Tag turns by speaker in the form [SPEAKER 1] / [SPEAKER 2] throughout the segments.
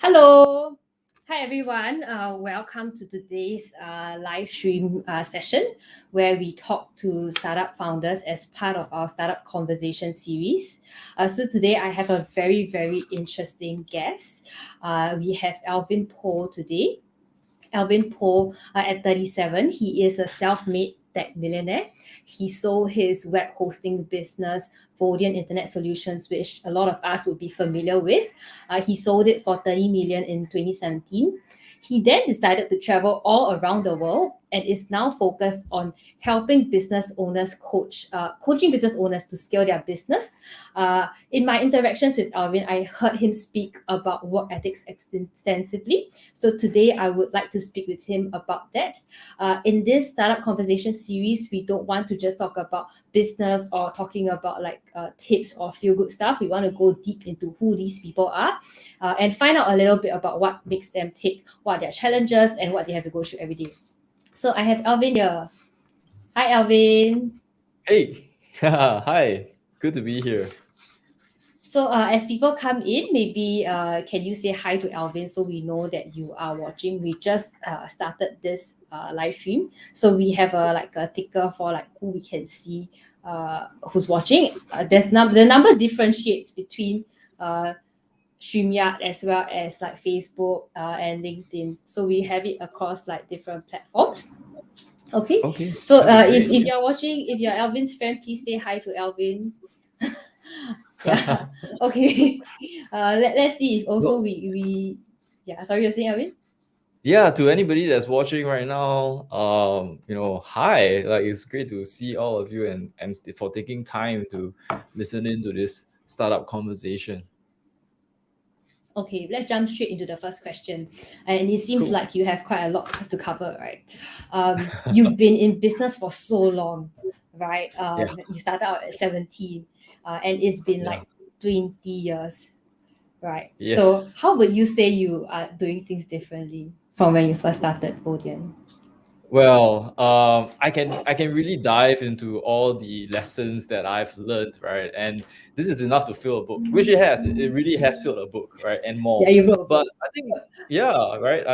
[SPEAKER 1] Hello. Hi, everyone. Welcome to today's live stream session where we talk to startup founders as part of our Startup Conversation series. So today I have a very, very interesting guest. We have Alvin Poh today. Alvin Poh, at 37, he is a self-made tech millionaire. He sold his web hosting business, Vodien Internet Solutions, which a lot of us would be familiar with. He sold it for 30 million in 2017. He then decided to travel all around the world and is now focused on helping business owners coaching business owners to scale their business. In my interactions with Alvin, I heard him speak about work ethics extensively. So today I would like to speak with him about that. In this Startup Conversation series, we don't want to just talk about business or talking about tips or feel good stuff. We want to go deep into who these people are and find out a little bit about what makes them tick, what are their challenges, and what they have to go through every day. So I have Alvin here. Hi, Alvin.
[SPEAKER 2] Hey, hi, good to be here.
[SPEAKER 1] So as people come in, maybe can you say hi to Alvin so we know that you are watching? We just started this live stream, so we have a ticker for who we can see who's watching. The number differentiates between StreamYard as well as Facebook and LinkedIn. So we have it across different platforms. Okay.
[SPEAKER 2] Okay.
[SPEAKER 1] So
[SPEAKER 2] that'd be
[SPEAKER 1] if
[SPEAKER 2] great.
[SPEAKER 1] you're watching, if you're Alvin's friend, please say hi to Alvin. Yeah. Okay. Let's see if also
[SPEAKER 2] Well,
[SPEAKER 1] we yeah. Sorry, you're saying Alvin?
[SPEAKER 2] yeah, to anybody that's watching right now, hi. It's great to see all of you and for taking time to listen into this startup conversation.
[SPEAKER 1] Okay, let's jump straight into the first question. And it seems
[SPEAKER 2] Cool.
[SPEAKER 1] like you have quite a lot to cover, right? You've been in business for so long, right?
[SPEAKER 2] Yeah,
[SPEAKER 1] You started out at 17, and it's been
[SPEAKER 2] yeah.
[SPEAKER 1] 20 years, right? So
[SPEAKER 2] Yes.
[SPEAKER 1] how would you say you are doing things differently from when you first started Vodien?
[SPEAKER 2] Well, I can really dive into all the lessons that I've learned, right? And this is enough to fill a book, which it has. It really has filled a book, right? And
[SPEAKER 1] Yeah,
[SPEAKER 2] more.
[SPEAKER 1] you wrote a
[SPEAKER 2] But
[SPEAKER 1] book.
[SPEAKER 2] I think, yeah, right.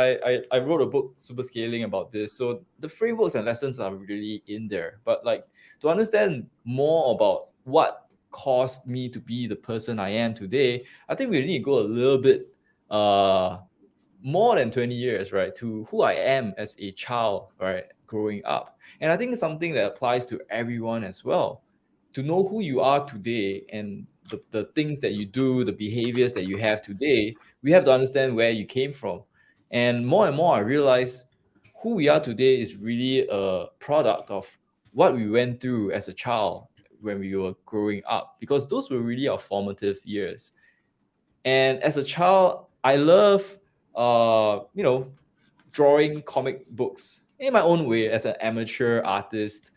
[SPEAKER 2] I wrote a book, Super Scaling, about this. So the frameworks and lessons are really in there. But to understand more about what caused me to be the person I am today, I think we need to go a little bit uh more than 20 years, right, to who I am as a child, right, growing up. And I think it's something that applies to everyone as well. To know who you are today and the things that you do, the behaviors that you have today, we have to understand where you came from. And more, I realize who we are today is really a product of what we went through as a child when we were growing up, because those were really our formative years. And as a child, I love, drawing comic books in my own way as an amateur artist.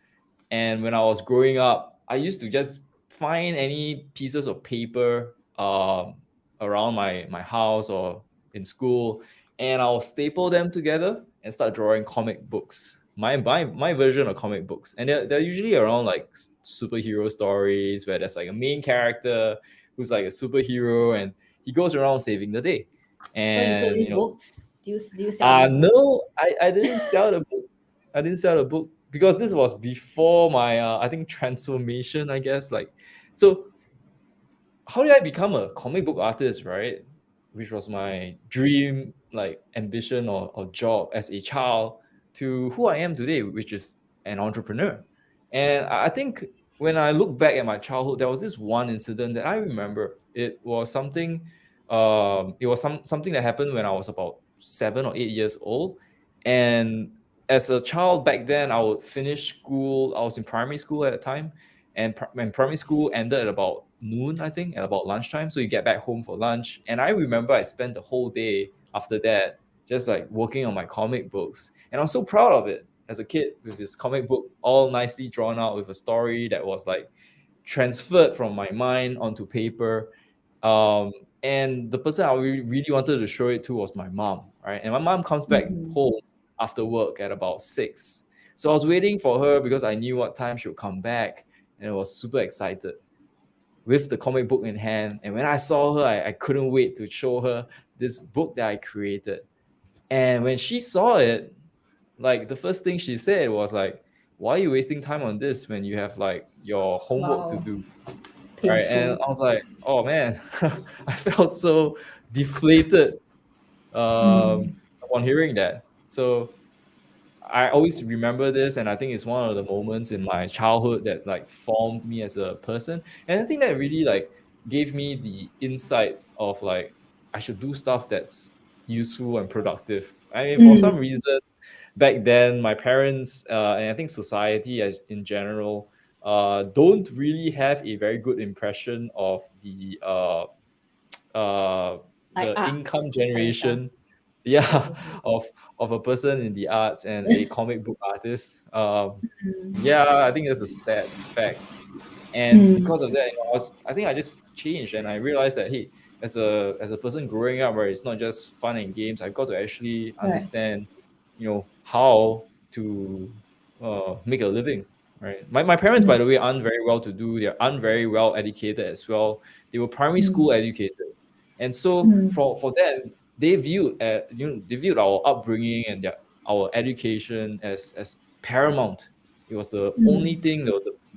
[SPEAKER 2] And when I was growing up, I used to just find any pieces of paper around my house or in school, and I'll staple them together and start drawing comic books. My version of comic books, and they're usually around superhero stories where there's a main character who's like a superhero and he goes around saving the day.
[SPEAKER 1] So you sold
[SPEAKER 2] And
[SPEAKER 1] these books? Do you sell these books?
[SPEAKER 2] no, I didn't sell the book. I didn't sell the book because this was before my I think transformation, I guess. So how did I become a comic book artist, right? Which was my dream, ambition or job as a child, to who I am today, which is an entrepreneur. And I think when I look back at my childhood, there was this one incident that I remember. It was something that happened when I was about 7 or 8 years old. And as a child back then, I would finish school. I was in primary school at the time, and when primary school ended at about noon, I think, at about lunchtime. So you get back home for lunch. And I remember I spent the whole day after that just working on my comic books. And I was so proud of it as a kid, with this comic book all nicely drawn out with a story that was transferred from my mind onto paper. Um, and the person I really wanted to show it to was my mom, right? And my mom comes back
[SPEAKER 1] Mhm.
[SPEAKER 2] home after work at about 6. So I was waiting for her because I knew what time she would come back, and I was super excited with the comic book in hand. And when I saw her, I couldn't wait to show her this book that I created. And when she saw it, like the first thing she said was like, why are you wasting time on this when you have like your homework to
[SPEAKER 1] Wow.
[SPEAKER 2] do? Right. And
[SPEAKER 1] Painful.
[SPEAKER 2] I was like, oh man, I felt so deflated
[SPEAKER 1] Mm.
[SPEAKER 2] upon hearing that. So I always remember this, and I think it's one of the moments in my childhood that like formed me as a person. And I think that really like gave me the insight of like I should do stuff that's useful and productive. I mean, for
[SPEAKER 1] Mm.
[SPEAKER 2] some reason, back then, my parents and I think society as in general don't really have a very good impression of uh,
[SPEAKER 1] Like
[SPEAKER 2] the income
[SPEAKER 1] arts kind of stuff.
[SPEAKER 2] generation, yeah,
[SPEAKER 1] Mm.
[SPEAKER 2] of a person in the arts and a comic book artist.
[SPEAKER 1] Mm.
[SPEAKER 2] Yeah, I think that's a sad fact. And
[SPEAKER 1] Mm.
[SPEAKER 2] because of that, I think I just changed, and I realized that hey, as a person growing up, right, it's not just fun and games. I've got to actually
[SPEAKER 1] Right.
[SPEAKER 2] understand, how to make a living. Right. My parents, by
[SPEAKER 1] Mm.
[SPEAKER 2] the way, aren't very well to do. They're aren't very well educated as well. They were primary
[SPEAKER 1] Mm.
[SPEAKER 2] school educated, and so
[SPEAKER 1] Mm.
[SPEAKER 2] for them, they viewed our upbringing and our education as paramount. It was the only
[SPEAKER 1] Mm.
[SPEAKER 2] thing,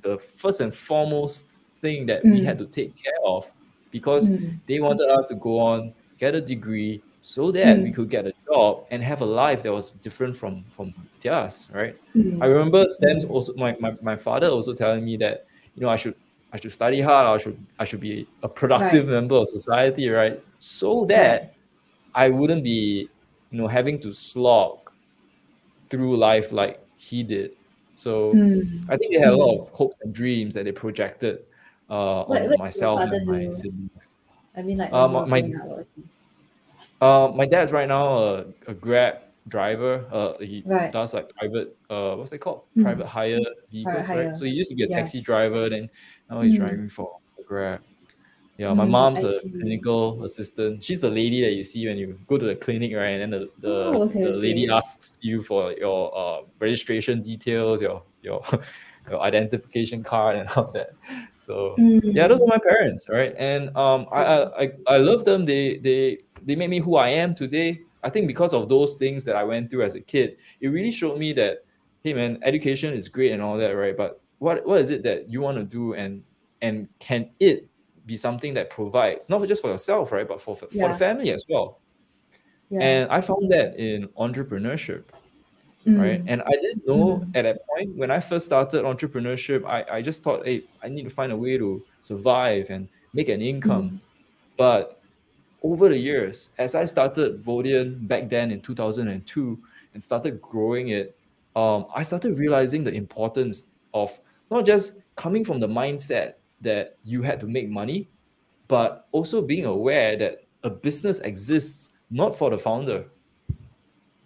[SPEAKER 2] the first and foremost thing that we had
[SPEAKER 1] Mm.
[SPEAKER 2] to take care of, because
[SPEAKER 1] Mm.
[SPEAKER 2] they wanted us to go on, get a degree, so that we
[SPEAKER 1] Mm.
[SPEAKER 2] could get a job and have a life that was different from theirs, right? I
[SPEAKER 1] Mm.
[SPEAKER 2] remember them
[SPEAKER 1] Mm.
[SPEAKER 2] also, my father also telling me that, I should study hard, I should be a productive
[SPEAKER 1] Right.
[SPEAKER 2] member of society, right? So
[SPEAKER 1] Right.
[SPEAKER 2] that I wouldn't be, having to slog through life like he did. So
[SPEAKER 1] Mm.
[SPEAKER 2] I think they had a lot
[SPEAKER 1] Mm.
[SPEAKER 2] of hopes and dreams that they projected on
[SPEAKER 1] What did your
[SPEAKER 2] myself
[SPEAKER 1] father
[SPEAKER 2] and my
[SPEAKER 1] do?
[SPEAKER 2] siblings.
[SPEAKER 1] I mean, like when
[SPEAKER 2] Uh,
[SPEAKER 1] you
[SPEAKER 2] my
[SPEAKER 1] were
[SPEAKER 2] my,
[SPEAKER 1] growing up, what was he?
[SPEAKER 2] my dad's right now a Grab driver. He
[SPEAKER 1] Right.
[SPEAKER 2] does like private what's it called,
[SPEAKER 1] Mm.
[SPEAKER 2] private hire
[SPEAKER 1] Private
[SPEAKER 2] vehicles, right?
[SPEAKER 1] hire.
[SPEAKER 2] So he used to be a
[SPEAKER 1] Yeah.
[SPEAKER 2] taxi driver, then now he's
[SPEAKER 1] Mm.
[SPEAKER 2] driving for Grab. Yeah, my
[SPEAKER 1] Mm.
[SPEAKER 2] mom's
[SPEAKER 1] I
[SPEAKER 2] a
[SPEAKER 1] see.
[SPEAKER 2] clinical assistant. She's the lady that you see when you go to the clinic, right? And then
[SPEAKER 1] Oh, okay,
[SPEAKER 2] the lady
[SPEAKER 1] okay.
[SPEAKER 2] asks you for your registration details, your your identification card, and all that. So yeah, those are
[SPEAKER 1] Mm.
[SPEAKER 2] my parents, right? And
[SPEAKER 1] Yeah.
[SPEAKER 2] I love them. They made me who I am today. I think because of those things that I went through as a kid, it really showed me that hey man, education is great and all that, right? But what is it that you want to do, and can it be something that provides not just for yourself, right, but for the
[SPEAKER 1] Yeah.
[SPEAKER 2] family as well.
[SPEAKER 1] Yeah.
[SPEAKER 2] And I found that in entrepreneurship, right?
[SPEAKER 1] Mm.
[SPEAKER 2] And I didn't know
[SPEAKER 1] Mm.
[SPEAKER 2] at that point when I first started entrepreneurship, I just thought, hey, I need to find a way to survive and make an income.
[SPEAKER 1] Mm.
[SPEAKER 2] But over the years, as I started Vodien back then in 2002 and started growing it, I started realizing the importance of not just coming from the mindset that you had to make money, but also being aware that a business exists not for the founder,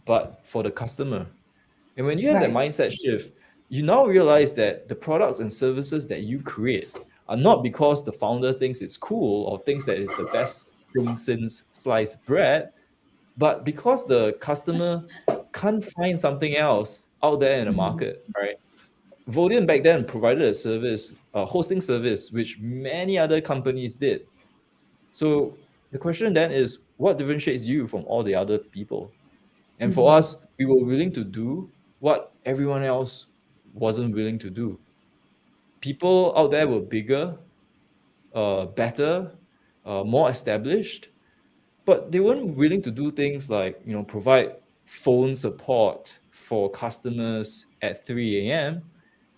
[SPEAKER 2] but for the customer. And when you have that
[SPEAKER 1] Right.
[SPEAKER 2] mindset shift, you now realize that the products and services that you create are not because the founder thinks it's cool or thinks that it's the best thing since sliced bread, but because the customer can't find something else out there in the
[SPEAKER 1] Mm.
[SPEAKER 2] market, right? Vodien back then provided a service, a hosting service, which many other companies did. So the question then is, what differentiates you from all the other people? And for
[SPEAKER 1] Mm.
[SPEAKER 2] us, we were willing to do what everyone else wasn't willing to do. People out there were bigger, better, more established, but they weren't willing to do things like provide phone support for customers at 3 a.m.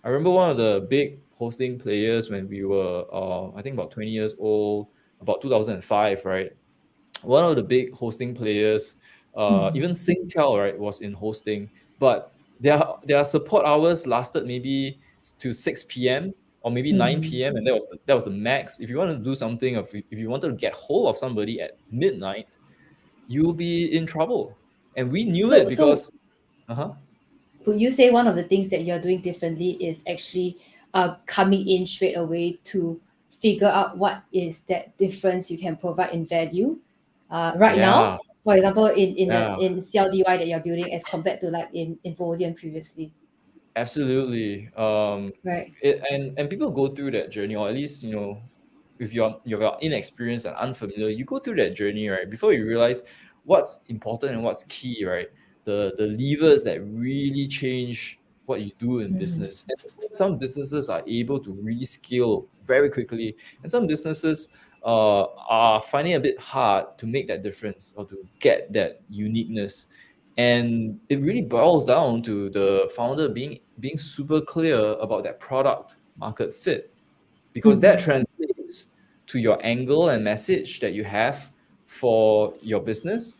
[SPEAKER 2] I remember one of the big hosting players when we were I think about 20 years old, about 2005, right? One of the big hosting players, even
[SPEAKER 1] Mm.
[SPEAKER 2] Singtel, right, was in hosting, but their support hours lasted maybe to 6 p.m. or maybe
[SPEAKER 1] Mm.
[SPEAKER 2] 9 p.m. and that was the max. If you want to do something, if you wanted to get hold of somebody at midnight, you'll be in trouble. And we knew it
[SPEAKER 1] So
[SPEAKER 2] because uh-huh.
[SPEAKER 1] would you say one of the things that you're doing differently is actually coming in straight away to figure out what is that difference you can provide in value right
[SPEAKER 2] Yeah,
[SPEAKER 1] now? For example,
[SPEAKER 2] yeah.
[SPEAKER 1] in CLDY that you're building as compared to like in Vodien previously,
[SPEAKER 2] Absolutely.
[SPEAKER 1] right?
[SPEAKER 2] And people go through that journey, or at least if you're inexperienced and unfamiliar, you go through that journey, right? Before you realize what's important and what's key, right? The levers that really change what you do in business. And some businesses are able to really scale very quickly, and some businesses are finding it a bit hard to make that difference or to get that uniqueness. And it really boils down to the founder being super clear about that product market fit, because that translates to your angle and message that you have for your business.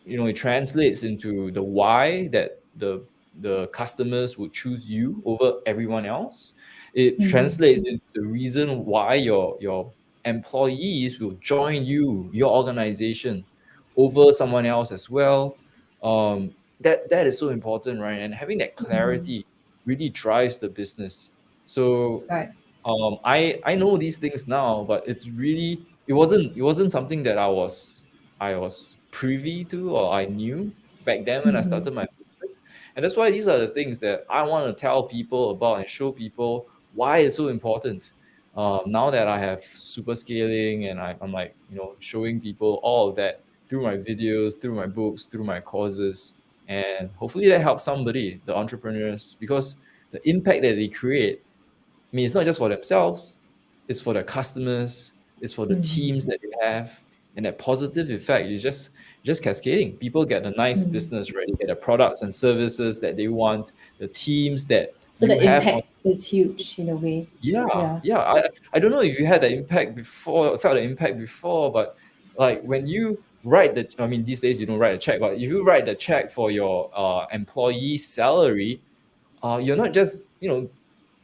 [SPEAKER 2] It translates into the why that the customers would choose you over everyone else. It translates into the reason why your employees will join your organization over someone else as well. That is so important, right? And having that clarity really drives the business. So
[SPEAKER 1] Right.
[SPEAKER 2] I know these things now, but it wasn't something that I was privy to or I knew back then when I started my business. And that's why these are the things that I want to tell people about and show people why it's so important. Now that I have super scaling, and I'm like, showing people all of that through my videos, through my books, through my courses. And hopefully that helps somebody, the entrepreneurs, because the impact that they create, I mean, it's not just for themselves, it's for their customers, it's for the teams that they have. And that positive effect is just cascading. People get a nice business ready, get the products and services that they want, the teams that
[SPEAKER 1] So
[SPEAKER 2] you
[SPEAKER 1] the
[SPEAKER 2] have on.
[SPEAKER 1] impact is huge in a way.
[SPEAKER 2] Yeah,
[SPEAKER 1] Yeah.
[SPEAKER 2] yeah. I don't know if you had the impact before, felt the impact before, but like when you write I mean, these days you don't write a check, but if you write the check for your employee salary, you're not just,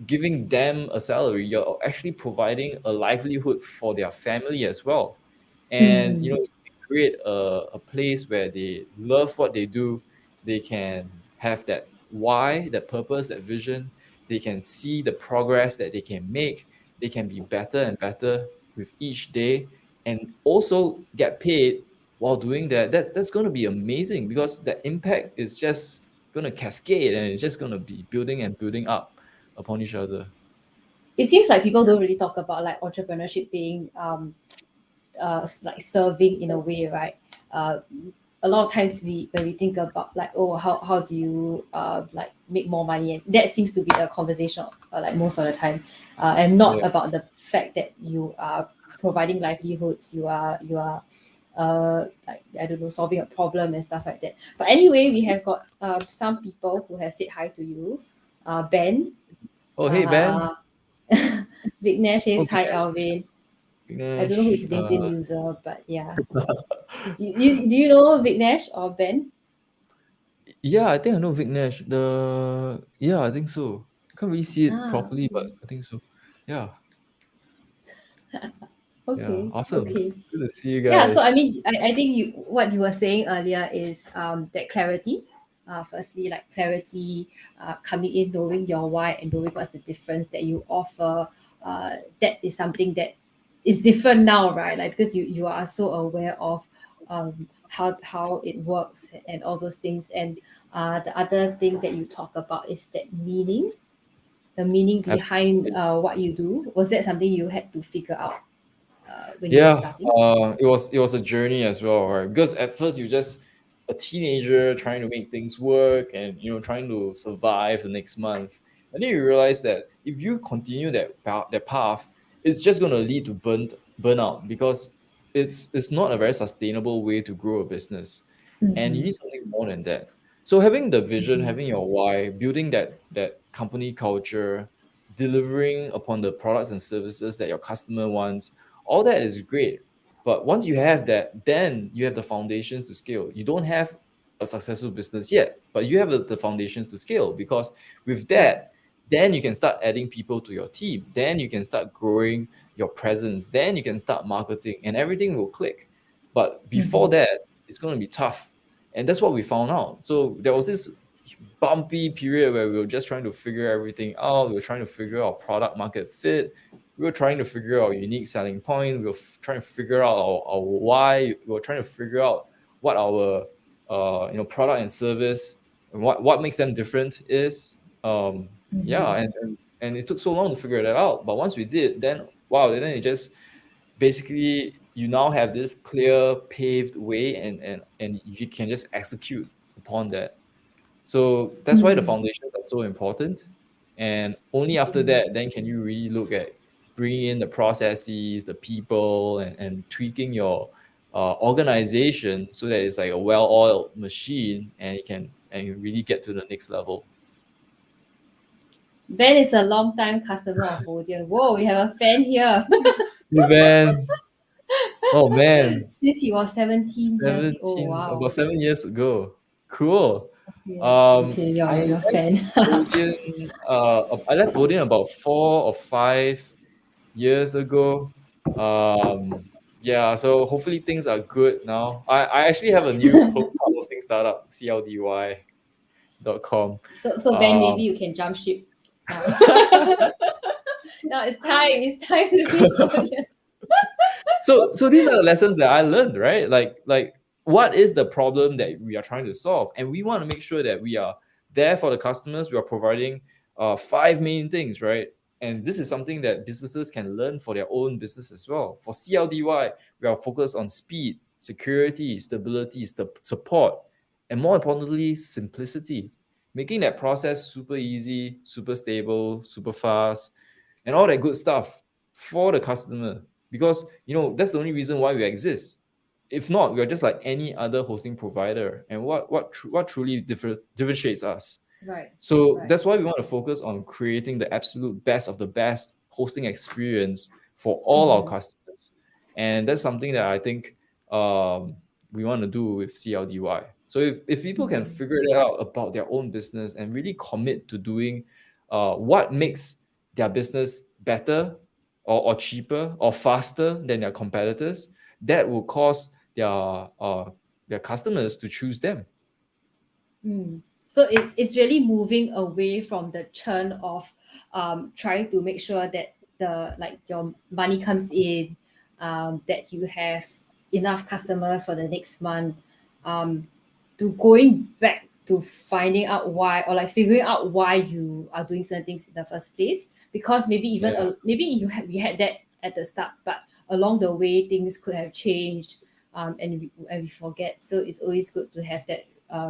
[SPEAKER 2] giving them a salary, you're actually providing a livelihood for their family as well. And you create a place where they love what they do. They can have that why, that purpose, that vision. They can see the progress that they can make. They can be better and better with each day, and also get paid while doing that. That's going to be amazing, because the impact is just going to cascade, and it's just going to be building and building up upon each other.
[SPEAKER 1] It seems like people don't really talk about like entrepreneurship being like serving in a way, right? Uh, a lot of times when we think about like, oh, how do you like make more money, and that seems to be the conversation like most of the time, and not
[SPEAKER 2] Yeah.
[SPEAKER 1] about the fact that you are providing livelihoods, you are like, I don't know, solving a problem and stuff like that. But anyway, we have got some people who have said hi to you. Ben,
[SPEAKER 2] Oh, hey, Ben.
[SPEAKER 1] uh, Vignesh
[SPEAKER 2] Oh,
[SPEAKER 1] says hi,
[SPEAKER 2] Vignesh.
[SPEAKER 1] Alvin. I don't know who
[SPEAKER 2] Vignesh.
[SPEAKER 1] is LinkedIn user, but yeah. Do you know Vignesh or Ben?
[SPEAKER 2] Yeah, I think I know Vignesh. Yeah, I think so. I can't really see it
[SPEAKER 1] Ah,
[SPEAKER 2] properly, but I think so. Yeah, yeah,
[SPEAKER 1] okay,
[SPEAKER 2] awesome.
[SPEAKER 1] okay.
[SPEAKER 2] Good to see you
[SPEAKER 1] Yeah, so I
[SPEAKER 2] guys.
[SPEAKER 1] mean, I think what you were saying earlier is that clarity. Firstly, like clarity, coming in, knowing your why and knowing what's the difference that you offer. That is something that is different now, right? Like because you are so aware of how it works and all those things. And the other thing that you talk about is that meaning, the meaning behind
[SPEAKER 2] Absolutely.
[SPEAKER 1] what you do. Was that something you had to figure out when you were
[SPEAKER 2] Yeah,
[SPEAKER 1] starting?
[SPEAKER 2] it was a journey as well, right? Because at first you're just a teenager trying to make things work, and trying to survive the next month. And then you realize that if you continue that path, it's just going to lead to burnout, because it's not a very sustainable way to grow a business, and you
[SPEAKER 1] Mm-hmm.
[SPEAKER 2] need something more than that. So having the vision, having your why, building that company culture, delivering upon the products and services that your customer wants, all that is great. But once you have that, then you have the foundations to scale. You don't have a successful business yet, but you have the foundations to scale, because with
[SPEAKER 1] Right.
[SPEAKER 2] that, then you can start adding people to your team. Then you can start growing your presence. Then you can start marketing, and everything will click. But before
[SPEAKER 1] Mm-hmm.
[SPEAKER 2] that, it's going to be tough. And that's what we found out. So there was this bumpy period where we were just trying to figure everything out. We were trying to figure out product market fit. We were trying to figure out unique selling point. We were trying to figure out our why. We were trying to figure out what our product and service, and what makes them different is. Yeah,
[SPEAKER 1] Mm-hmm.
[SPEAKER 2] and it took so long to figure that out. But once we did, then wow, then it just basically you now have this clear paved way, and you can just execute upon that. So that's why the
[SPEAKER 1] Mm.
[SPEAKER 2] foundations are so important. And only after that, then can you really look at bringing in the processes, the people, and tweaking your organization so that it's like a well-oiled machine, and you really get to the next level.
[SPEAKER 1] Ben is a long time customer of Vodien. Whoa, we have a fan here.
[SPEAKER 2] Hey, man. Oh man,
[SPEAKER 1] Since he was 17 years old.
[SPEAKER 2] 17, about
[SPEAKER 1] Wow.
[SPEAKER 2] 7 years ago. Cool.
[SPEAKER 1] Okay, okay,
[SPEAKER 2] I
[SPEAKER 1] your
[SPEAKER 2] left
[SPEAKER 1] fan.
[SPEAKER 2] Vodien, about 4 or 5 years ago. Yeah, so hopefully things are good now. I actually have a new hosting startup, cldy.com.
[SPEAKER 1] So Ben,
[SPEAKER 2] Um,
[SPEAKER 1] maybe you can jump ship now. Now it's time. It's time to leave Vodien.
[SPEAKER 2] so these are the lessons that I learned, right? Like what is the problem that we are trying to solve, and we want to make sure that we are there for the customers. We are providing five main things, right? And this is something that businesses can learn for their own business as well. For CLDY, we are focused on speed, security, stability, support, and more importantly, simplicity, making that process super easy, super stable, super fast, and all that good stuff for the customer. Because that's the only reason why we exist. If not, we are just like any other hosting provider. And what truly differentiates us?
[SPEAKER 1] Right,
[SPEAKER 2] So
[SPEAKER 1] right.
[SPEAKER 2] that's why we want to focus on creating the absolute best of the best hosting experience for all our
[SPEAKER 1] Mm-hmm.
[SPEAKER 2] customers. And that's something that I think um, we want to do with CLDY. So if people can
[SPEAKER 1] Mm-hmm.
[SPEAKER 2] figure it out about their own business and really commit to doing what makes their business better, or cheaper or faster than their competitors, that will cause their customers to choose them.
[SPEAKER 1] Mm. So it's really moving away from the churn of trying to make sure that the like your money comes in, that you have enough customers for the next month, um, to going back to finding out why, or like figuring out why you are doing certain things in the first place. Because maybe even
[SPEAKER 2] Yeah.
[SPEAKER 1] maybe we had that at the start, but along the way things could have changed, and we forget. So it's always good to have that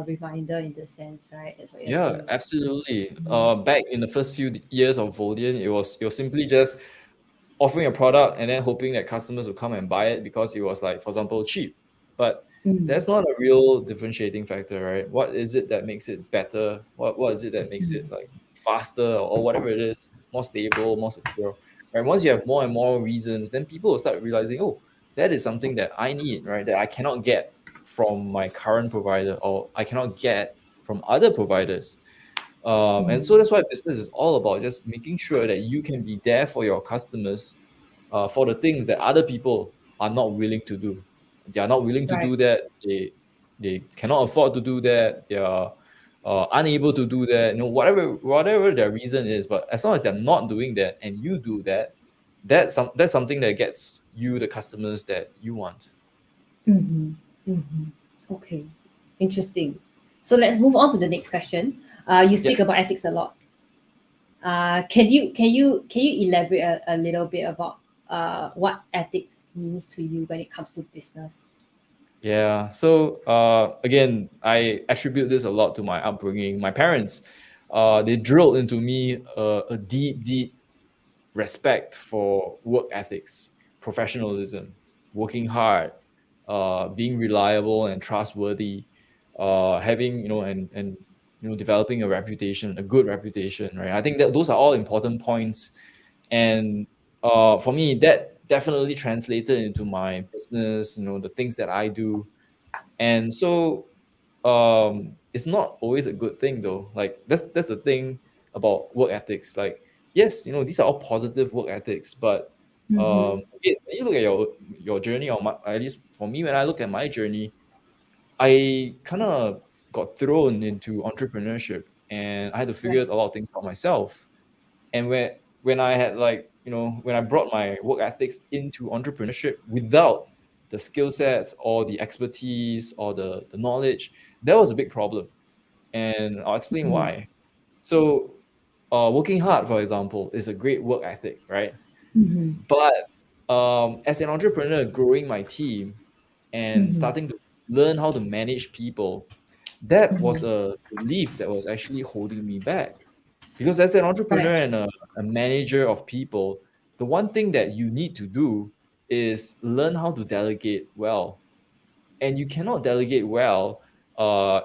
[SPEAKER 1] reminder in the sense, right? That's what you're
[SPEAKER 2] Yeah,
[SPEAKER 1] saying.
[SPEAKER 2] absolutely.
[SPEAKER 1] Mhm.
[SPEAKER 2] Back in the first few years of Vodien, it was simply just offering a product and then hoping that customers will come and buy it because it was, like, for example, cheap. But
[SPEAKER 1] Mm.
[SPEAKER 2] that's not a real differentiating factor, right? What is it that makes it better? What is it that makes it, like, faster, or whatever it is, more stable, more secure? Right? Once you have more and more reasons, then people will start realizing, oh, that is something that I need, right? That I cannot get from my current provider, or I cannot get from other providers. And so
[SPEAKER 1] Mm.
[SPEAKER 2] that's why business is all about just making sure that you can be there for your customers, for the things that other people are not willing to do. They are not willing to
[SPEAKER 1] Right.
[SPEAKER 2] do that. They cannot afford to do that. They are unable to do that. Whatever their reason is. But as long as they're not doing that and you do that, that's something that gets you the customers that you want.
[SPEAKER 1] Mm-hmm. Mm-hmm. Okay. Interesting. So let's move on to the next question. You
[SPEAKER 2] Yeah.
[SPEAKER 1] speak about ethics a lot. Can you elaborate a little bit about what ethics means to you when it comes to business?
[SPEAKER 2] Yeah. So again, I attribute this a lot to my upbringing. My parents, they drilled into me a deep respect for work ethics, professionalism, working hard, being reliable and trustworthy, having and developing a reputation, a good reputation, right? I think that those are all important points, and for me, that definitely translated into my business. The things that I do, and so it's not always a good thing though. Like that's the thing about work ethics. Like, yes, these are all positive work ethics, but
[SPEAKER 1] Mm-hmm.
[SPEAKER 2] again, when you look at your journey, or at least for me, when I look at my journey, I kind of got thrown into entrepreneurship, and I had to figure
[SPEAKER 1] Right.
[SPEAKER 2] a lot of things out myself. And when I had, like, when I brought my work ethics into entrepreneurship without the skill sets or the expertise or the knowledge, that was a big problem. And I'll explain
[SPEAKER 1] Mm-hmm.
[SPEAKER 2] why. So working hard, for example, is a great work ethic, right?
[SPEAKER 1] Mm-hmm.
[SPEAKER 2] But as an entrepreneur, growing my team and
[SPEAKER 1] Mm-hmm.
[SPEAKER 2] starting to learn how to manage people, that was
[SPEAKER 1] Mm-hmm.
[SPEAKER 2] a belief that was actually holding me back. Because as an entrepreneur
[SPEAKER 1] Right.
[SPEAKER 2] and a manager of people, the one thing that you need to do is learn how to delegate well. And you cannot delegate well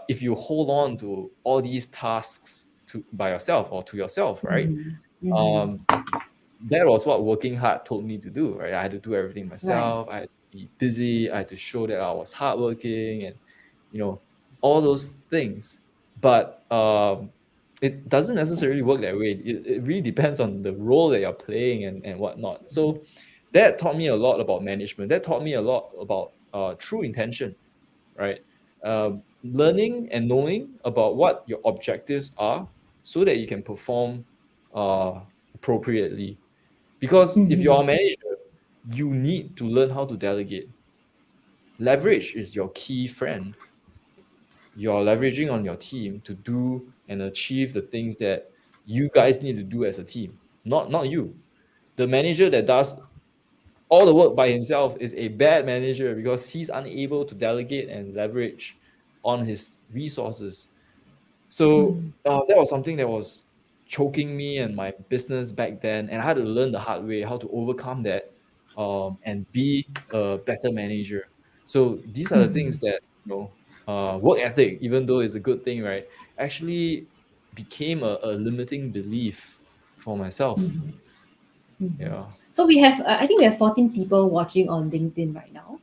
[SPEAKER 2] if you hold on to all these tasks by yourself or to yourself, right?
[SPEAKER 1] Mm-hmm. Mm-hmm.
[SPEAKER 2] Um, that was what working hard told me to do, right? I had to do everything
[SPEAKER 1] Right.
[SPEAKER 2] myself. I had to be busy. I had to show that I was hardworking and, you know, all those things. But it doesn't necessarily work that way. It really depends on the role that you're playing and whatnot. So that taught me a lot about management. That taught me a lot about true intention, right? Learning and knowing about what your objectives are so that you can perform appropriately. Because if you
[SPEAKER 1] Mm-hmm.
[SPEAKER 2] are a manager, you need to learn how to delegate. Leverage is your key friend. You're leveraging on your team to do and achieve the things that you guys need to do as a team, not you. The manager that does all the work by himself is a bad manager because he's unable to delegate and leverage on his resources. So
[SPEAKER 1] Mm-hmm.
[SPEAKER 2] that was something that was choking me and my business back then, and I had to learn the hard way how to overcome that and be a better manager. So these are the
[SPEAKER 1] Mm-hmm.
[SPEAKER 2] things that work ethic, even though it's a good thing, right? Actually became a limiting belief for myself.
[SPEAKER 1] Mm-hmm. Mhm.
[SPEAKER 2] Yeah,
[SPEAKER 1] So we have, I think we have 14 people watching on LinkedIn right now.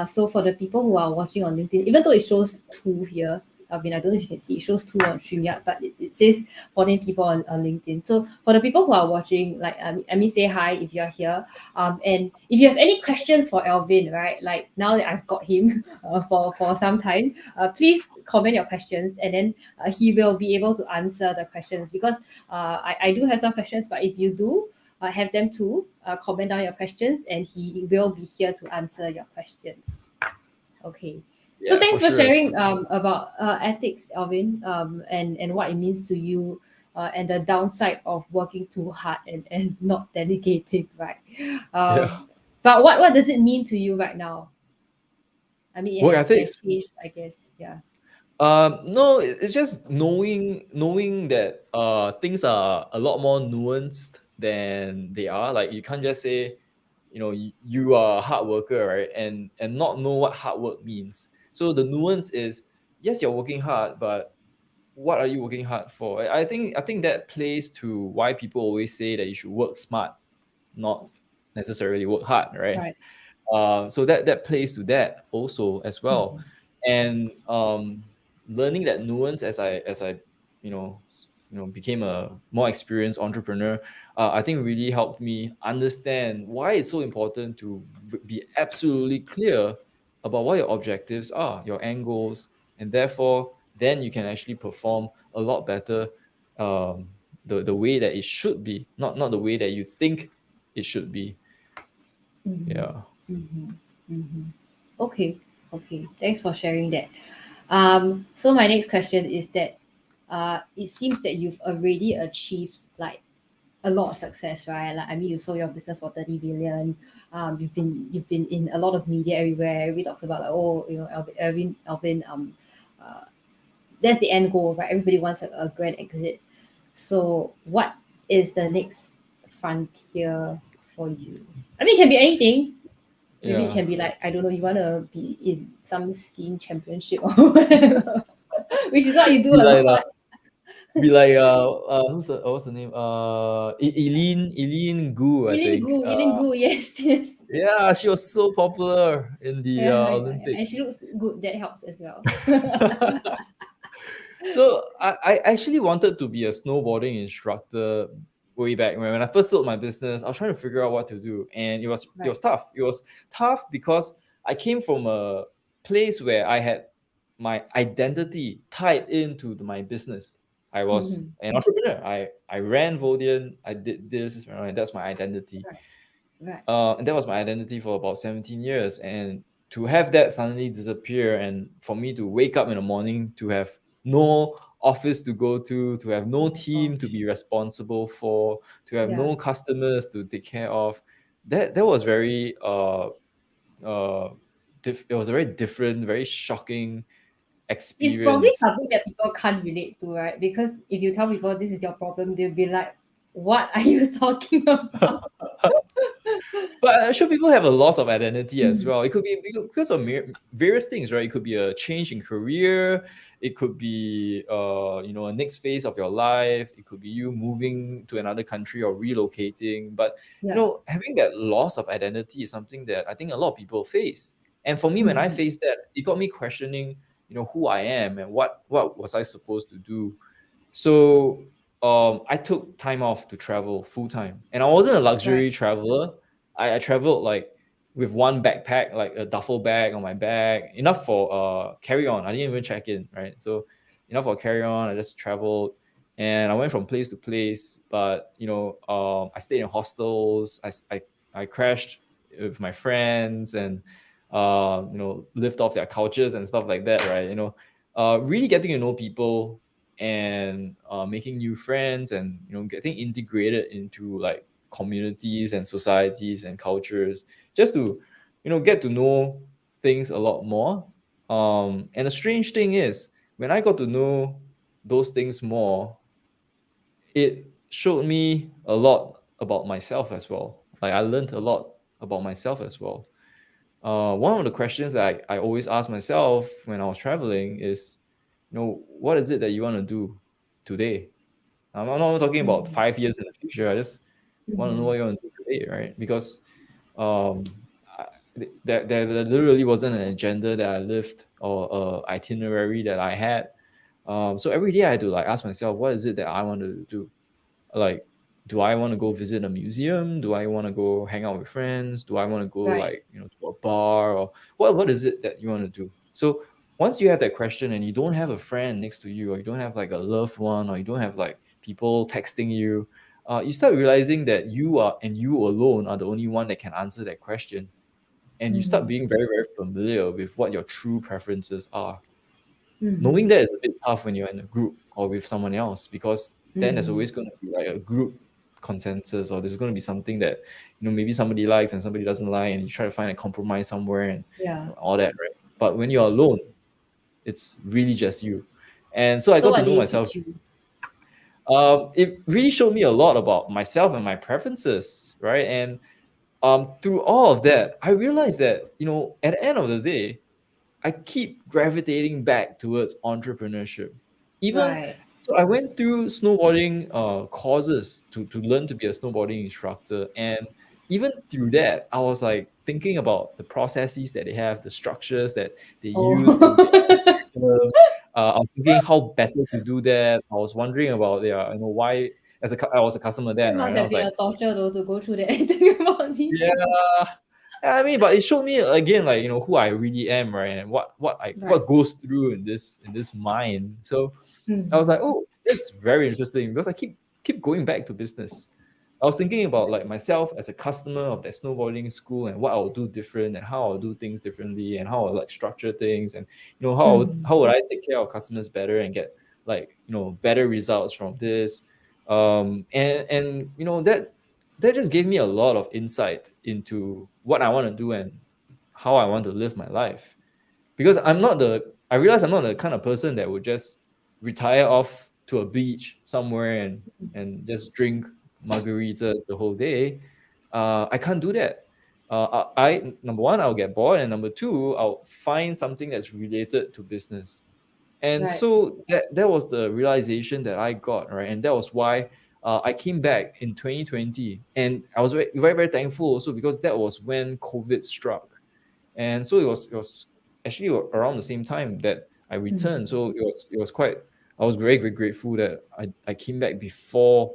[SPEAKER 1] So for the people who are watching on LinkedIn, even though it shows two here, I mean, I don't know if you can see, it shows two on StreamYard, but it says 14 people on LinkedIn. So for the people who are watching, like, I mean, say hi if you're here. And if you have any questions for Alvin, right, like now that I've got him for some time, please comment your questions and then he will be able to answer the questions because I do have some questions, but if you do, have them too. Comment down your questions, and he will be here to answer your questions. Okay. So
[SPEAKER 2] yeah, for
[SPEAKER 1] thanks for
[SPEAKER 2] sure.
[SPEAKER 1] sharing about ethics, Alvin, and what it means to you, and the downside of working too hard and not delegating, right?
[SPEAKER 2] Yeah,
[SPEAKER 1] But what does it mean to you right now? I mean,
[SPEAKER 2] work
[SPEAKER 1] it has
[SPEAKER 2] ethics.
[SPEAKER 1] changed, I guess. Yeah.
[SPEAKER 2] No, it's just knowing that things are a lot more nuanced than they are. Like you can't just say, you are a hard worker, right? And not know what hard work means. So the nuance is, yes, you're working hard, but what are you working hard for? I think that plays to why people always say that you should work smart, not necessarily work hard, right?
[SPEAKER 1] Right.
[SPEAKER 2] So that plays to that also as well,
[SPEAKER 1] Mhm.
[SPEAKER 2] and learning that nuance as I became a more experienced entrepreneur. I think really helped me understand why it's so important to be absolutely clear about what your objectives are, your end goals, and therefore then you can actually perform a lot better, um, the way that it should be, not the way that you think it should be.
[SPEAKER 1] Mhm.
[SPEAKER 2] Yeah.
[SPEAKER 1] Mhm. Mhm. Okay. Okay. Thanks for sharing that. So my next question is that it seems that you've already achieved like a lot of success, right? Like I mean, you sold your business for 30 billion. You've been in a lot of media everywhere. We talked about like, oh, Alvin, that's the end goal, right? Everybody wants a grand exit. So what is the next frontier for you? I mean, it can be anything. Maybe it
[SPEAKER 2] Yeah.
[SPEAKER 1] can be like, I don't know, you want to be in some skiing championship or whatever, which is what you do
[SPEAKER 2] Be
[SPEAKER 1] a
[SPEAKER 2] like
[SPEAKER 1] lot.
[SPEAKER 2] what's the name? Eileen Gu, I think.
[SPEAKER 1] Eileen Gu, yes, yes.
[SPEAKER 2] Yeah, she was so popular in the
[SPEAKER 1] Yeah, yeah, yeah. And
[SPEAKER 2] Olympics.
[SPEAKER 1] she looks good. That helps as well.
[SPEAKER 2] So I actually wanted to be a snowboarding instructor way back when I first sold my business. I was trying to figure out what to do, and it was
[SPEAKER 1] Right.
[SPEAKER 2] tough. It was tough because I came from a place where I had my identity tied into my business. I was
[SPEAKER 1] Mm-hmm.
[SPEAKER 2] an entrepreneur. I ran Vodien. I did this, right? That's my identity.
[SPEAKER 1] Right. Right.
[SPEAKER 2] And that was my identity for about 17 years. And to have that suddenly disappear, and for me to wake up in the morning to have no office to go to have no
[SPEAKER 1] Oh my
[SPEAKER 2] team to
[SPEAKER 1] gosh.
[SPEAKER 2] be responsible for, to have
[SPEAKER 1] Yeah.
[SPEAKER 2] no customers to take care of, that was very it was a very different, very shocking
[SPEAKER 1] It's probably
[SPEAKER 2] experience.
[SPEAKER 1] something that people can't relate to, right? Because if you tell people this is your problem, they'll be like, "What are you talking about?"
[SPEAKER 2] But I'm sure people have a loss of identity as
[SPEAKER 1] Mm,
[SPEAKER 2] well. It could be because of various things, right? It could be a change in career. It could be, a next phase of your life. It could be you moving to another country or relocating. But
[SPEAKER 1] yeah.
[SPEAKER 2] having that loss of identity is something that I think a lot of people face. And for me, when I
[SPEAKER 1] Mm,
[SPEAKER 2] faced that, it got me questioning, who I am and what was I supposed to do. So I took time off to travel full time, and I wasn't a
[SPEAKER 1] right.
[SPEAKER 2] luxury traveler. I traveled like with one backpack, like a duffel bag on my back, enough for carry on. I didn't even check in, right? So enough for carry on. I just traveled, and I went from place to place. But I stayed in hostels. I crashed with my friends and lived off their couches and stuff like that, right? Really getting to know people and making new friends and getting integrated into like communities and societies and cultures, just to get to know things a lot more. And the strange thing is, when I got to know those things more, it showed me a lot about myself as well. Like I learned a lot about myself as well. One of the questions that I always ask myself when I was traveling is, what is it that you want to do today? I'm not talking about
[SPEAKER 1] Mm,
[SPEAKER 2] 5 years in the future. I just want to know
[SPEAKER 1] mhm,
[SPEAKER 2] what you want to do today, right? Because um, there literally wasn't an agenda that I lived or a itinerary that I had. So every day I had to like ask myself, what is it that I want to do? Like, do I want to go visit a museum? Do I want to go hang out with friends? Do I want to go
[SPEAKER 1] right.
[SPEAKER 2] like to a bar? Or what is it that you want to do? So once you have that question and you don't have a friend next to you, or you don't have like a loved one, or you don't have like people texting you, you start realizing that you alone are the only one that can answer that question. And you start
[SPEAKER 1] Mm,
[SPEAKER 2] being very, very familiar with what your true preferences are. Knowing
[SPEAKER 1] mhm,
[SPEAKER 2] that is a bit tough when you're in a group or with someone else, because then there's
[SPEAKER 1] mhm,
[SPEAKER 2] always going to be like a group consensus, or there's going to be something that maybe somebody likes and somebody doesn't like, and you try to find a compromise somewhere and
[SPEAKER 1] yeah.
[SPEAKER 2] all that, right? But when you're alone, it's really just you. And so I
[SPEAKER 1] So
[SPEAKER 2] got to
[SPEAKER 1] what
[SPEAKER 2] know
[SPEAKER 1] did it
[SPEAKER 2] myself.
[SPEAKER 1] teach you?
[SPEAKER 2] It really showed me a lot about myself and my preferences, right? And through all of that, I realized that at the end of the day, I keep gravitating back towards entrepreneurship. Even
[SPEAKER 1] Right.
[SPEAKER 2] so, I went through snowboarding courses to learn to be a snowboarding instructor, and even through that, I was like thinking about the processes that they have, the structures that they use in their
[SPEAKER 1] Oh.
[SPEAKER 2] curriculum. I was thinking how better to do that. I was wondering about why, I was a customer
[SPEAKER 1] It
[SPEAKER 2] then, right?
[SPEAKER 1] must
[SPEAKER 2] And I
[SPEAKER 1] have
[SPEAKER 2] was
[SPEAKER 1] been
[SPEAKER 2] like,
[SPEAKER 1] a torture though to go through that and think about this.
[SPEAKER 2] yeah, I mean, but it showed me again, like who I really am, right, and
[SPEAKER 1] Right.
[SPEAKER 2] what goes through in this mind. So I was like,
[SPEAKER 1] Mhm.
[SPEAKER 2] oh, it's very interesting, because I keep going back to business. I was thinking about like myself as a customer of that snowboarding school, and what I'll do different, and how I'll do things differently, and how I'll like structure things, and
[SPEAKER 1] Mhm.
[SPEAKER 2] how would I take care of customers better and get like better results from this. And that just gave me a lot of insight into what I want to do and how I want to live my life. Because I realize I'm not the kind of person that would just retire off to a beach somewhere and just drink margaritas the whole day. I can't do that. Number one, I'll get bored, and number two, I'll find something that's related to business. And
[SPEAKER 1] Right.
[SPEAKER 2] so that was the realization that I got, right? And that was why I came back in 2020, and I was very, very, very thankful also, because that was when COVID struck. And so it was actually around the same time that I returned.
[SPEAKER 1] Mhm.
[SPEAKER 2] So it was quite. I was very, very grateful that I came back before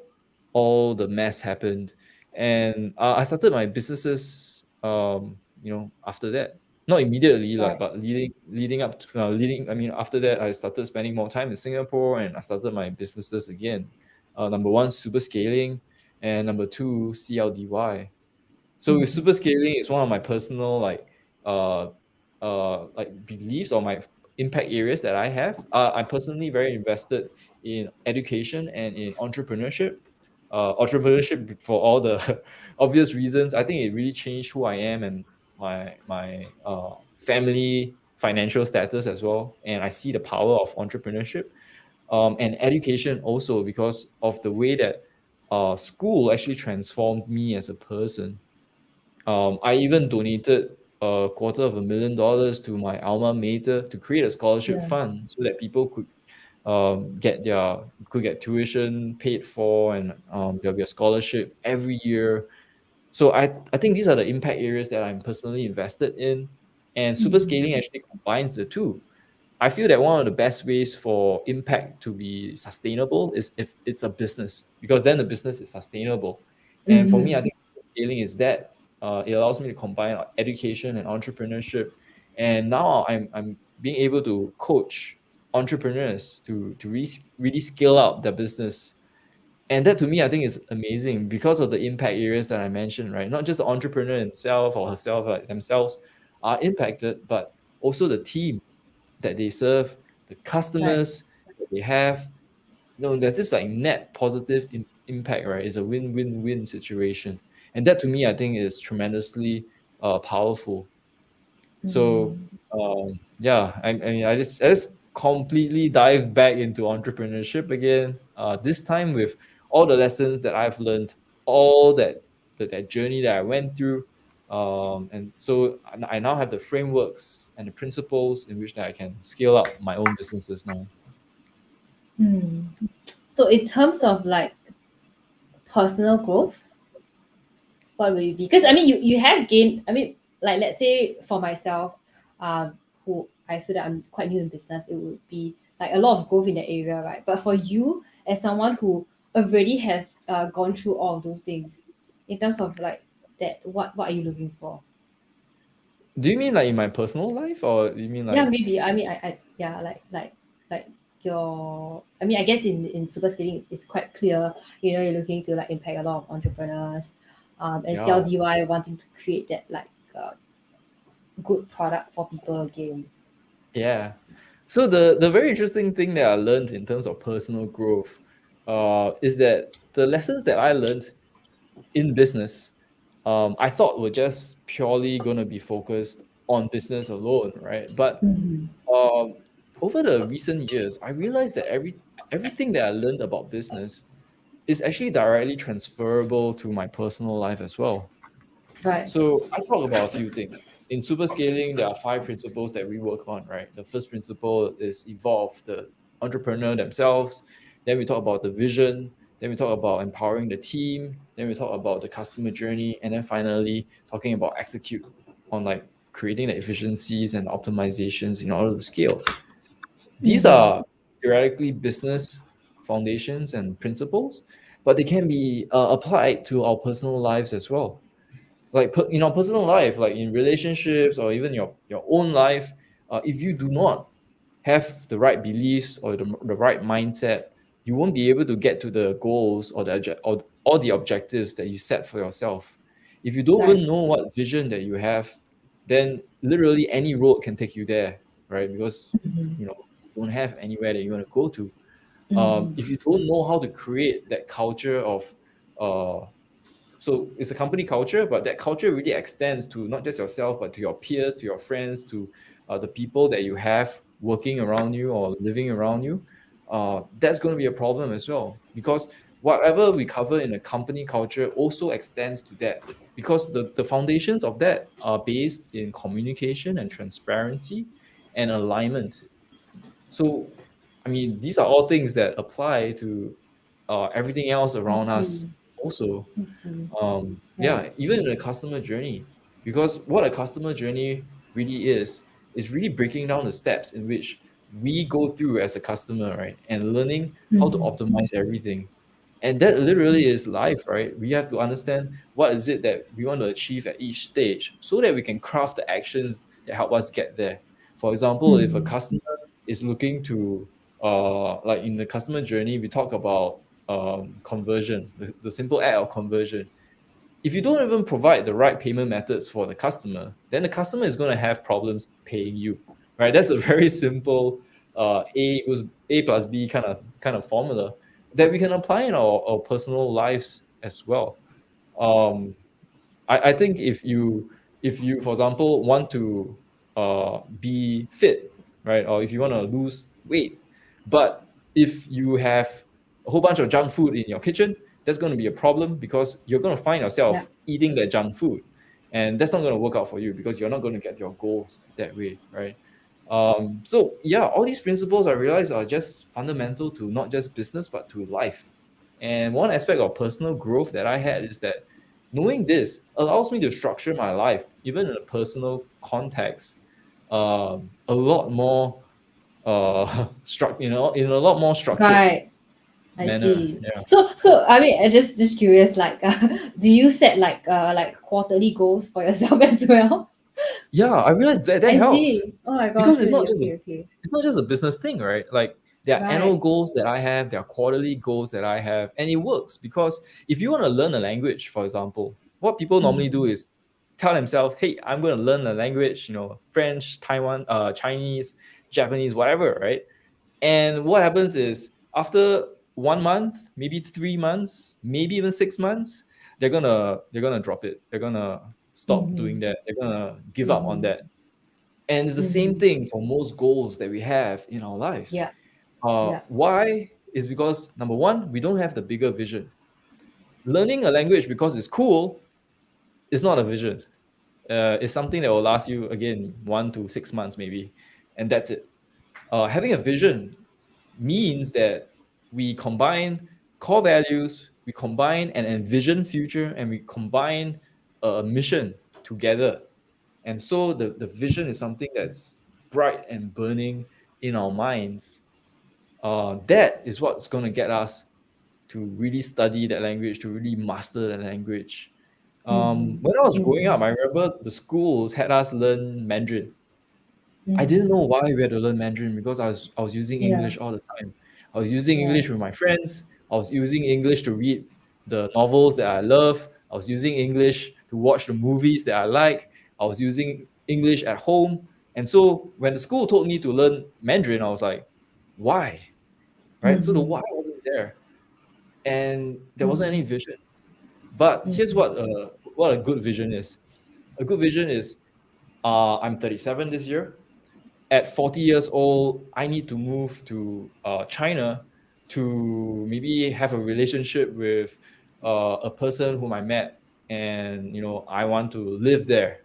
[SPEAKER 2] all the mess happened, and I started my businesses. After that, not immediately, like,
[SPEAKER 1] Right.
[SPEAKER 2] but leading up to leading. I mean, after that, I started spending more time in Singapore, and I started my businesses again. Number one, super scaling, and number two, CLDY. So with
[SPEAKER 1] Mhm.
[SPEAKER 2] super scaling, it's one of my personal uh beliefs, or my impact areas that I have. I'm personally very invested in education and in entrepreneurship. entrepreneurship for all the obvious reasons. I think it really changed who I am and my family financial status as well. And I see the power of entrepreneurship, and education also, because of the way that school actually transformed me as a person. I even donated $250,000 to my alma mater to create a scholarship
[SPEAKER 1] Yeah.
[SPEAKER 2] fund so that people could get tuition paid for, and there'll be a scholarship every year. So I think these are the impact areas that I'm personally invested in, and super scaling actually combines the two. I feel that one of the best ways for impact to be sustainable is if it's a business, because then the business is sustainable. And for me, I
[SPEAKER 1] Mm-hmm.
[SPEAKER 2] think scaling is that it allows me to combine education and entrepreneurship. And now I'm being able to coach entrepreneurs to really scale up their business. And that to me, I think is amazing because of the impact areas that I mentioned, right? Not just the entrepreneur himself or herself, themselves are impacted, but also the team that they serve, the
[SPEAKER 1] Right.
[SPEAKER 2] customers that they have. There's this like net positive impact, right? It's a win-win-win situation, and that to me, I think, is tremendously powerful. So yeah, I mean, I just completely dive back into entrepreneurship again. This time with all the lessons that I've learned, all that journey that I went through, and so I now have the frameworks and the principles in which that I can scale up my own businesses now.
[SPEAKER 1] Hmm. So in terms of like personal growth, what will you be? Because I mean, you have gained. I mean, like let's say for myself, who I feel that I'm quite new in business, it would be like a lot of growth in that area, right? But for you, as someone who already have gone through all of those things, in terms of like that, what are you looking for?
[SPEAKER 2] Do you mean like in my personal life, or you mean
[SPEAKER 1] Yeah,
[SPEAKER 2] like?
[SPEAKER 1] maybe. I mean, I yeah, like your. I mean, I guess in super scaling, it's quite clear. You know, you're looking to like impact a lot of entrepreneurs, and
[SPEAKER 2] Yeah,
[SPEAKER 1] CLDY wanting to create that like good product for people again.
[SPEAKER 2] yeah. So the very interesting thing that I learned in terms of personal growth, is that the lessons that I learned in business, I thought were just purely gonna be focused on business alone, right? But
[SPEAKER 1] Mm-hmm.
[SPEAKER 2] um, over the recent years, I realized that everything that I learned about business is actually directly transferable to my personal life as well.
[SPEAKER 1] Right.
[SPEAKER 2] So I talk about a few things. In super scaling, there are five principles that we work on, right? The first principle is evolve the entrepreneur themselves. Then we talk about the vision. Then we talk about empowering the team. Then we talk about the customer journey. And then finally, talking about execute on like creating the efficiencies and optimizations in order to scale. These
[SPEAKER 1] Mm-hmm.
[SPEAKER 2] are theoretically business foundations and principles, but they can be applied to our personal lives as well, like in our personal life, like in relationships or even your own life. If you do not have the right beliefs or the right mindset, you won't be able to get to the goals or or the objectives that you set for yourself. If you don't
[SPEAKER 1] Right.
[SPEAKER 2] even know what vision that you have, then literally any road can take you there, right? Because
[SPEAKER 1] Mm-hmm.
[SPEAKER 2] you don't have anywhere that you want to go to.
[SPEAKER 1] Mm-hmm.
[SPEAKER 2] If you don't know how to create that culture of uh, so it's a company culture, but that culture really extends to not just yourself, but to your peers, to your friends, to the people that you have working around you or living around you. That's going to be a problem as well, because whatever we cover in a company culture also extends to that, because the foundations of that are based in communication and transparency and alignment. So, I mean, these are all things that apply to everything else
[SPEAKER 1] I
[SPEAKER 2] around us
[SPEAKER 1] see.
[SPEAKER 2] also.
[SPEAKER 1] I see. Right.
[SPEAKER 2] Yeah, even in the customer journey, because what a customer journey really is really breaking down the steps in which we go through as a customer, right? And learning how to
[SPEAKER 1] Mm-hmm.
[SPEAKER 2] optimize everything. And that literally is life, right? We have to understand what is it that we want to achieve at each stage so that we can craft the actions that help us get there. For example, if a
[SPEAKER 1] Mm-hmm.
[SPEAKER 2] customer is looking to like in the customer journey, we talk about conversion, the simple act of conversion. If you don't even provide the right payment methods for the customer, then the customer is going to have problems paying you, right? That's a very simple A plus B kind of formula. that we can apply in our personal lives as well. Um, I think if you for example want to be fit, right, or if you want to lose weight, but if you have a whole bunch of junk food in your kitchen, that's going to be a problem because you're going to find
[SPEAKER 1] Yeah.
[SPEAKER 2] yourself eating that junk food, and that's not going to work out for you because you're not going to get your goals that way, right? So yeah, all these principles I realize are just fundamental to not just business but to life. And one aspect of personal growth that I had is that knowing this allows me to structure my life, even in a personal context, a lot more, in a lot more structured
[SPEAKER 1] Right. I
[SPEAKER 2] manner.
[SPEAKER 1] see.
[SPEAKER 2] Yeah,
[SPEAKER 1] So I mean, I just curious, like, do you set like quarterly goals for yourself as well?
[SPEAKER 2] yeah. I realized that that
[SPEAKER 1] I
[SPEAKER 2] helps
[SPEAKER 1] see. Oh my
[SPEAKER 2] because
[SPEAKER 1] gosh, really? Okay, okay.
[SPEAKER 2] it's not just a business thing, right? Like there are annual
[SPEAKER 1] Right.
[SPEAKER 2] goals that I have, there are quarterly goals that I have, and it works because if you want to learn a language, for example, what people normally do
[SPEAKER 1] Mm.
[SPEAKER 2] is tell themselves, "Hey, I'm going to learn a language, French, Taiwan, Chinese, Japanese, whatever," right? And what happens is after 1 month, maybe 3 months, maybe even 6 months, they're gonna drop it. They're gonna stop doing
[SPEAKER 1] Mm-hmm.
[SPEAKER 2] that. They're gonna give up on
[SPEAKER 1] Mm-hmm.
[SPEAKER 2] that. And it's the same
[SPEAKER 1] Mm-hmm.
[SPEAKER 2] thing for most goals that we have in our lives.
[SPEAKER 1] Yeah. Yeah.
[SPEAKER 2] Why? Is because number one, we don't have the bigger vision. Learning a language because it's cool is not a vision. It's something that will last you again 1 to 6 months maybe, and that's it. Having a vision means that we combine core values, we combine an envisioned future, and we combine a mission together. And so the vision is something that's bright and burning in our minds. That is what's going to get us to really study that language, to really master that language.
[SPEAKER 1] Mm-hmm.
[SPEAKER 2] When I was growing up,
[SPEAKER 1] Mm-hmm.
[SPEAKER 2] I remember the schools had us learn Mandarin. I didn't
[SPEAKER 1] Mm-hmm.
[SPEAKER 2] know why we had to learn Mandarin because I was using
[SPEAKER 1] Yeah.
[SPEAKER 2] English all the time. I was using
[SPEAKER 1] Right.
[SPEAKER 2] English with my friends. I was using English to read the novels that I love. I was using English to watch the movies that I like. I was using English at home. And so when the school told me to learn Mandarin, I was like, why? Right? So the
[SPEAKER 1] Mm-hmm.
[SPEAKER 2] why wasn't there. And there wasn't any
[SPEAKER 1] Mm-hmm.
[SPEAKER 2] vision. But here's
[SPEAKER 1] Mm-hmm.
[SPEAKER 2] what a good vision is. A good vision is I'm 37 this year. At 40 years old, I need to move to China to maybe have a relationship with a person whom I met, and I want to live there,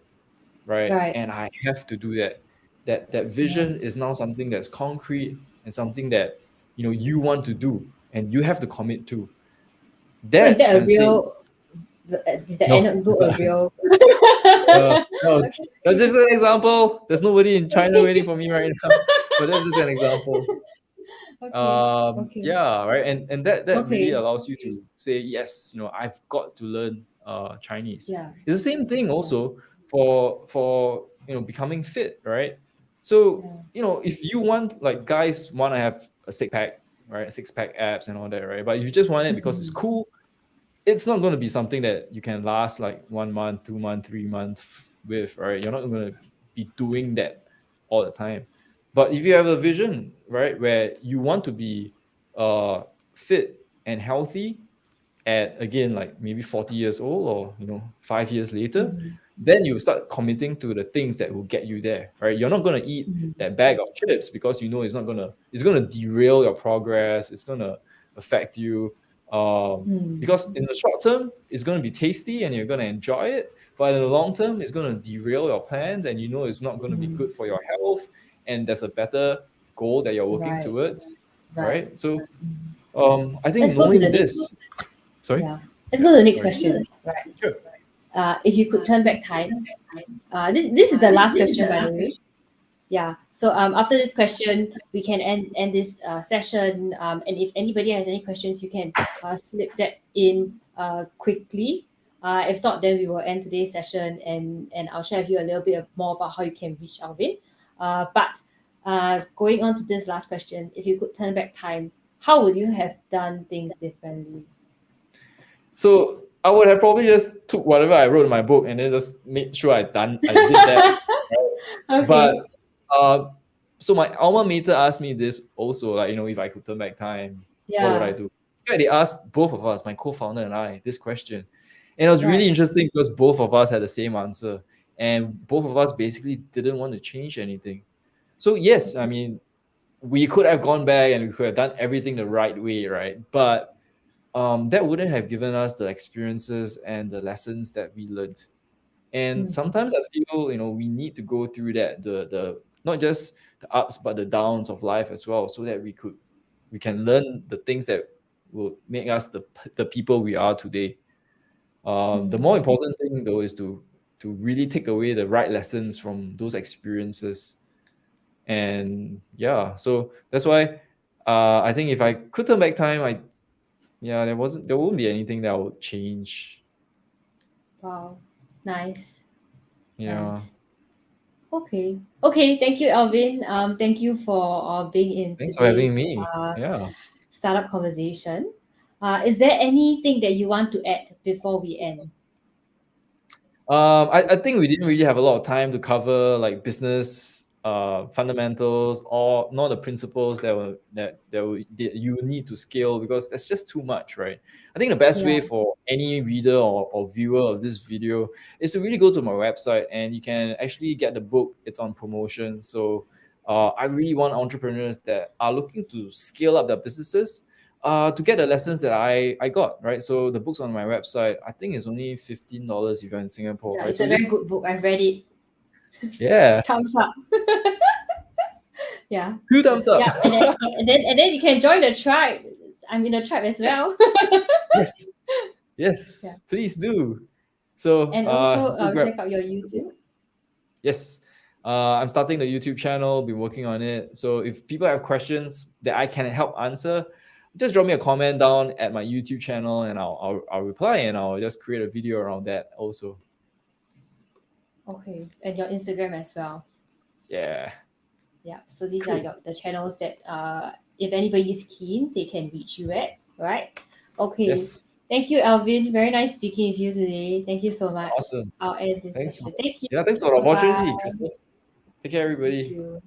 [SPEAKER 2] right?
[SPEAKER 1] Right.
[SPEAKER 2] And I have to do that. That
[SPEAKER 1] Right.
[SPEAKER 2] vision is now something that's concrete and something that you want to do and you have to commit to.
[SPEAKER 1] So is
[SPEAKER 2] That
[SPEAKER 1] that a
[SPEAKER 2] translates.
[SPEAKER 1] real? Is the
[SPEAKER 2] No,
[SPEAKER 1] anecdote a real?
[SPEAKER 2] no,
[SPEAKER 1] Okay.
[SPEAKER 2] that's just an example. There's nobody in China waiting for me right now, but that's just an example.
[SPEAKER 1] Okay. Okay.
[SPEAKER 2] Yeah, right, and that really
[SPEAKER 1] Okay.
[SPEAKER 2] allows you to say yes, I've got to learn Chinese.
[SPEAKER 1] Yeah.
[SPEAKER 2] It's the same thing
[SPEAKER 1] Yeah.
[SPEAKER 2] also for becoming fit, right? So
[SPEAKER 1] Yeah.
[SPEAKER 2] if you want, like, guys want to have a six pack, right, six pack abs and all that, right, but if you just want it because it's
[SPEAKER 1] Mm-hmm.
[SPEAKER 2] cool, it's not going to be something that you can last like 1 month, 2 month, 3 months with, right? You're not going to be doing that all the time. But if you have a vision, right, where you want to be uh, fit and healthy at, again, like maybe 40 years old, or 5 years later,
[SPEAKER 1] Mm-hmm.
[SPEAKER 2] then you start committing to the things that will get you there, right? You're not going to eat
[SPEAKER 1] Mm-hmm.
[SPEAKER 2] that bag of chips because it's going to derail your progress. It's going to affect you,
[SPEAKER 1] Mm-hmm.
[SPEAKER 2] because in the short term it's going to be tasty and you're going to enjoy it, but in the long term it's going to derail your plans, and it's not going to be
[SPEAKER 1] Mm-hmm.
[SPEAKER 2] good for your health, and there's a better goal that you're working
[SPEAKER 1] Right.
[SPEAKER 2] towards,
[SPEAKER 1] Right.
[SPEAKER 2] right? So
[SPEAKER 1] Mhm.
[SPEAKER 2] I think
[SPEAKER 1] Let's go to the
[SPEAKER 2] knowing
[SPEAKER 1] next.
[SPEAKER 2] this. Sorry.
[SPEAKER 1] Yeah. Let's go to the next
[SPEAKER 2] Sorry.
[SPEAKER 1] question. Right.
[SPEAKER 2] Sure.
[SPEAKER 1] If you could turn back time. This is the last question, by the way. Yeah. So after this question, we can end this session. And if anybody has any questions, you can slip that in quickly. If not, then we will end today's session, and I'll share with you a little bit more about how you can reach Alvin. But going on to this last question, if you could turn back time, how would you have done things differently?
[SPEAKER 2] So I would have probably just took whatever I wrote in my book and then just made sure I did that. Right? But
[SPEAKER 1] Okay.
[SPEAKER 2] uh, so my alma mater asked me this also, like, if I could turn back time, what would I
[SPEAKER 1] Yeah.
[SPEAKER 2] do? fact, they asked both of us, my co-founder and I, this question. And it was really
[SPEAKER 1] Right.
[SPEAKER 2] interesting because both of us had the same answer. And both of us basically didn't want to change anything. So yes, I mean, we could have gone back and we could have done everything the right way, right? But that wouldn't have given us the experiences and the lessons that we learned. And
[SPEAKER 1] Mm.
[SPEAKER 2] sometimes I feel, we need to go through that, the not just the ups but the downs of life as well, so that we can learn the things that will make us the people we are today. The more
[SPEAKER 1] Mm.
[SPEAKER 2] important thing though is to really take away the right lessons from those experiences. And yeah, so that's why I think if I could turn back time, there won't be anything that I would change.
[SPEAKER 1] Wow. Nice.
[SPEAKER 2] Yeah.
[SPEAKER 1] Nice. Okay. Okay. Thank you, Alvin. Thank you for being in
[SPEAKER 2] Thanks for
[SPEAKER 1] today's
[SPEAKER 2] having me.
[SPEAKER 1] uh,
[SPEAKER 2] Yeah.
[SPEAKER 1] startup conversation. Is there anything that you want to add before we end?
[SPEAKER 2] I think we didn't really have a lot of time to cover like business fundamentals or not the principles that you need to scale, because that's just too much, right? I think the best
[SPEAKER 1] Yeah.
[SPEAKER 2] way for any reader or viewer of this video is to really go to my website, and you can actually get the book. It's on promotion. So I really want entrepreneurs that are looking to scale up their businesses to get the lessons that I got, right? So the book's on my website. I think it's only $15 if you're in Singapore,
[SPEAKER 1] Yeah.
[SPEAKER 2] right?
[SPEAKER 1] It's
[SPEAKER 2] So
[SPEAKER 1] a very
[SPEAKER 2] just
[SPEAKER 1] good book. I've read it.
[SPEAKER 2] yeah,
[SPEAKER 1] Thumbs up. Yeah.
[SPEAKER 2] two thumbs up.
[SPEAKER 1] Yeah. And then you can join the tribe. I'm in the tribe as well.
[SPEAKER 2] Yes,
[SPEAKER 1] Yeah.
[SPEAKER 2] yes, please do. So
[SPEAKER 1] And also
[SPEAKER 2] do grab
[SPEAKER 1] check out your
[SPEAKER 2] the book.
[SPEAKER 1] YouTube.
[SPEAKER 2] Yes. I'm starting the YouTube channel, been working on it. So if people have questions that I can help answer, just drop me a comment down at my YouTube channel, and I'll reply, and I'll just create a video around that also.
[SPEAKER 1] Okay. And your Instagram as well.
[SPEAKER 2] Yeah.
[SPEAKER 1] Yeah. So these are
[SPEAKER 2] Cool.
[SPEAKER 1] the channels that if anybody is keen, they can reach you at. Right. Okay.
[SPEAKER 2] Yes.
[SPEAKER 1] Thank you, Alvin. Very nice speaking with you today. Thank you so much.
[SPEAKER 2] Awesome.
[SPEAKER 1] I'll end this
[SPEAKER 2] Thanks.
[SPEAKER 1] session. Thank you.
[SPEAKER 2] Yeah, thanks for the
[SPEAKER 1] Bye bye.
[SPEAKER 2] opportunity, Crystal. Take care,
[SPEAKER 1] Thank
[SPEAKER 2] everybody.
[SPEAKER 1] you.